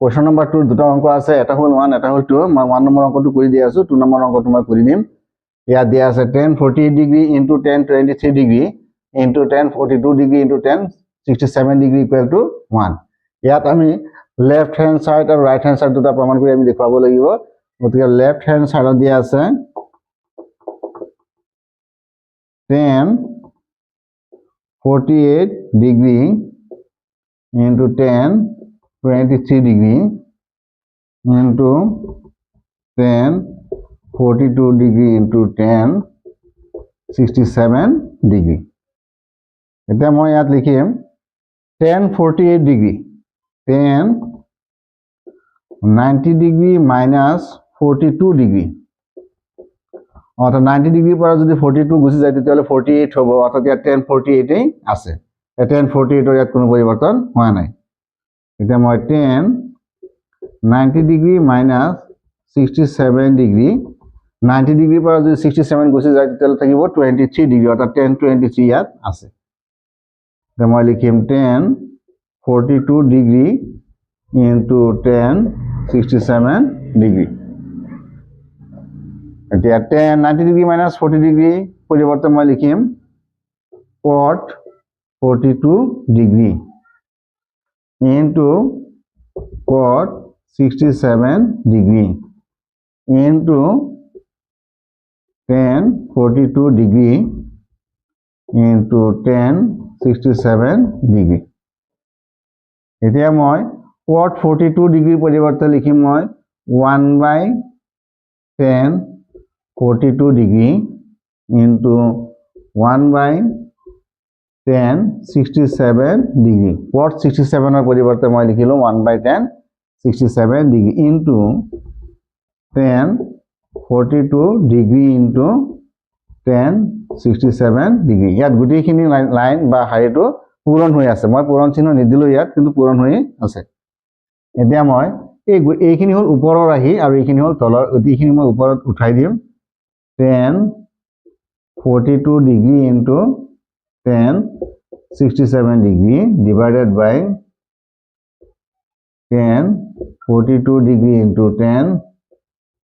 Question number 2 দুটা অংক আছে, এটা হ'ল 1 এটা হ'ল 2। মই 1 নম্বৰ অংকটো কৰি দি আছো, 2 নম্বৰ অংকটো মই কৰি দিম। ইয়াত দিয়া আছে tan 48 degree into tan 23 degree into tan 42 degree into tan 67 degree equal to 1। ইয়াত আমি লেফট হেণ্ড সাইড আৰু ৰাইট হেণ্ড সাইড দুটা প্ৰমাণ কৰি আমি দেখুৱাব লাগিব। গতিকে লেফট হেণ্ড সাইডত দিয়া আছে tan 48 degree into tan 23 degree into tan 42 degree into tan 67 degree. এতিয়া মই ইয়াত লিখিম tan 48 degree tan 90 degree minus 42 degree, অর্থাৎ 90 ডিগ্রির পৰা যদি 42 গুছি যায় তেতিয়াহলে 48 হ'ব, অর্থাৎ ইয়াত tan 48 আছে। tan 48 ইয়াত কোনো পৰিৱৰ্তন হোৱা নাই। এতিয়া মই tan 90 ডিগ্ৰী মাইনাছ 67 ডিগ্ৰী, 90 ডিগ্রির পৰা যদি 67 গুছি যায় তেতিয়াহলে থাকিব 23 ডিগ্ৰী, অর্থাৎ tan 23 ইয়াত আছে। এতিয়া মই লিখিম tan 42 degree into tan 67 degree. এতিয়া tan 90 ডিগ্ৰী মাইনাছ 40 ডিগ্ৰী পৰিৱৰ্তে মই লিখিম cot 42 degree into cot 67 degree into tan 42 degree into tan 67 degree. এতিয়া মই cot 42 ডিগ্ৰী পৰিৱৰ্তে লিখিম মই 1/tan 42 degree into 1/tan 67 degree. cot 67 পৰিৱৰ্তে মই লিখিলো 1/tan 67 degree into tan 42 degree into tan 67 degree. ইয়াত গোটেইখিনি লাইন বা শাৰীটো পূৰণ হৈ আছে, মই পূৰণ চিহ্ন নিদিলো ইয়াত, কিন্তু পূৰণ হৈ আছে। এতিয়া মই এইখিনি হ'ল ওপৰৰ ৰাশি আৰু এইখিনি হ'ল তলৰ, এইখিনি মই ওপৰত উঠাই দিম। tan 42 degree into tan 67 degree divided by tan 42 degree into tan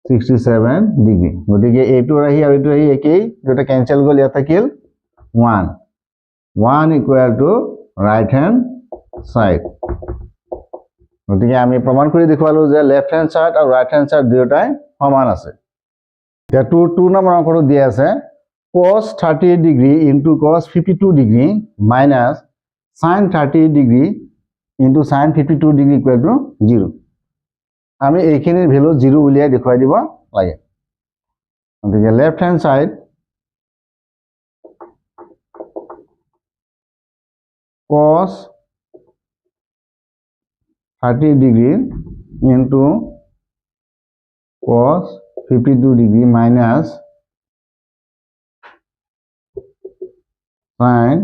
67 degree. গতিকে এইটো ৰাশি আৰু এইটো ৰাশি একেই, দুটা কেনচেল গ'ল, ইয়াত থাকিল 1 equal to right hand side. গতিকে আমি প্ৰমাণ কৰি দেখুৱালো যে লেফট হেণ্ড সাইড আৰু ৰাইট হেণ্ড সাইড দুয়োটাই সমান আছে। এতিয়া 2 নম্বৰ অংকটো দিয়া আছে cos 38 degree into cos 52 degree minus sin 38 degree into sin 52 degree equal to 0। আমি এইখিনিৰ ভেলু 0 উলিয়াই দেখুৱাই দিব লাগে। গতিকে left hand side cos 30 degree into cos 52 degree minus sin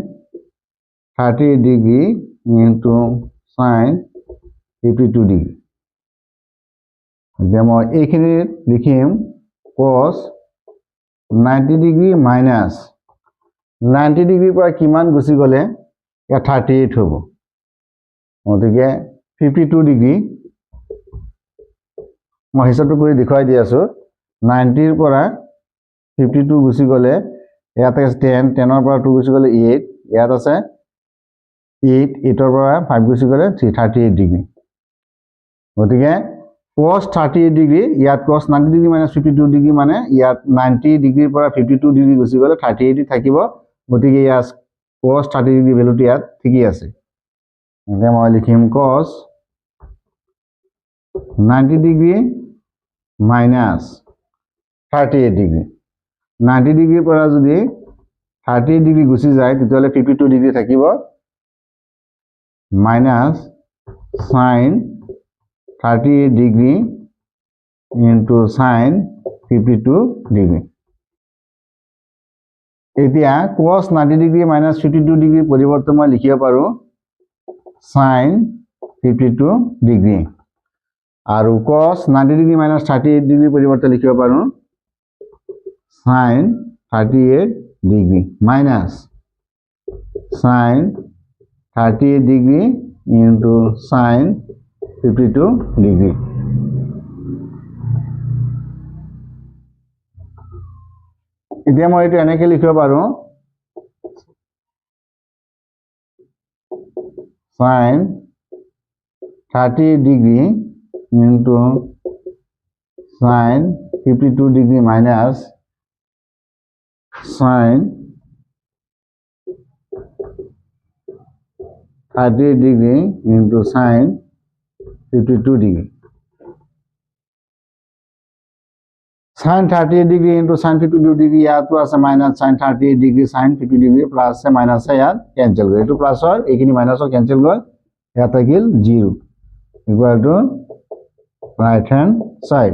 30 degree into sin 52 degree. এতিয়া মই এইখিনিত লিখিম cos 90 ডিগ্ৰী মাইনাছ 90 ডিগ্ৰীৰ পৰা কিমান গুচি গ'লে ইয়াত 38 হ'ব। গতিকে 52 ডিগ্ৰী মই হিচাপটো কৰি দেখুৱাই দি আছো। 90ৰ পৰা 52 গুচি গ'লে ইয়াত আছে 10, 10ৰ পৰা 2 গুচি গ'লে 8, ইয়াত আছে 8, 8ৰ পৰা 5 গুচি গ'লে 38 ডিগ্ৰী। গতিকে cos 38 ডিগ্ৰী, ইয়াত cos 90 ডিগ্ৰী মাইনাছ 52 ডিগ্ৰী মানে ইয়াত 90 ডিগ্ৰীৰ পৰা 52 ডিগ্ৰী গুচি গ'লে 38 থাকিব। গতিকে ইয়াত cos 30 ডিগ্ৰী ভেলুটো ইয়াত ঠিকেই আছে। এতিয়া মই লিখিম cos 90 ডিগ্ৰী মাইনাছ 38 ডিগ্ৰী। 90 ডিগ্ৰীৰ পৰা যদি 38 ডিগ্ৰী গুচি যায় তেতিয়াহ'লে 52 ডিগ্ৰী থাকিব minus sin 38 degree into sin 52 degree. এতিয়া cos 90 ডিগ্ৰী মাইনাছ 52 ডিগ্ৰীৰ পৰিৱৰ্তে মই লিখিব পাৰোঁ sin 52 ডিগ্ৰী, আৰু cos 90 ডিগ্ৰী মাইনাছ 38 ডিগ্ৰীৰ পৰিৱৰ্তে লিখিব পাৰোঁ sin 38 degree minus sin 38 degree into sin 52 degree. এতিয়া মই এইটো এনেকৈ লিখিব পাৰোঁ, sin 30 degree into sin 52 degree minus sin 30 degree into sin 52 degree. sin 38 degree into sin 52 degree ইয়াতো আছে minus sin 38 degree sin 50 degree plus আছে মাইনাস আছে ইয়াত কেনসেল কৰে, এইটো প্লাস হয় এইখিনি মাইনাসৰ কেনসেল গ'ল, ইয়াত থাকিল 0 equal to right hand side.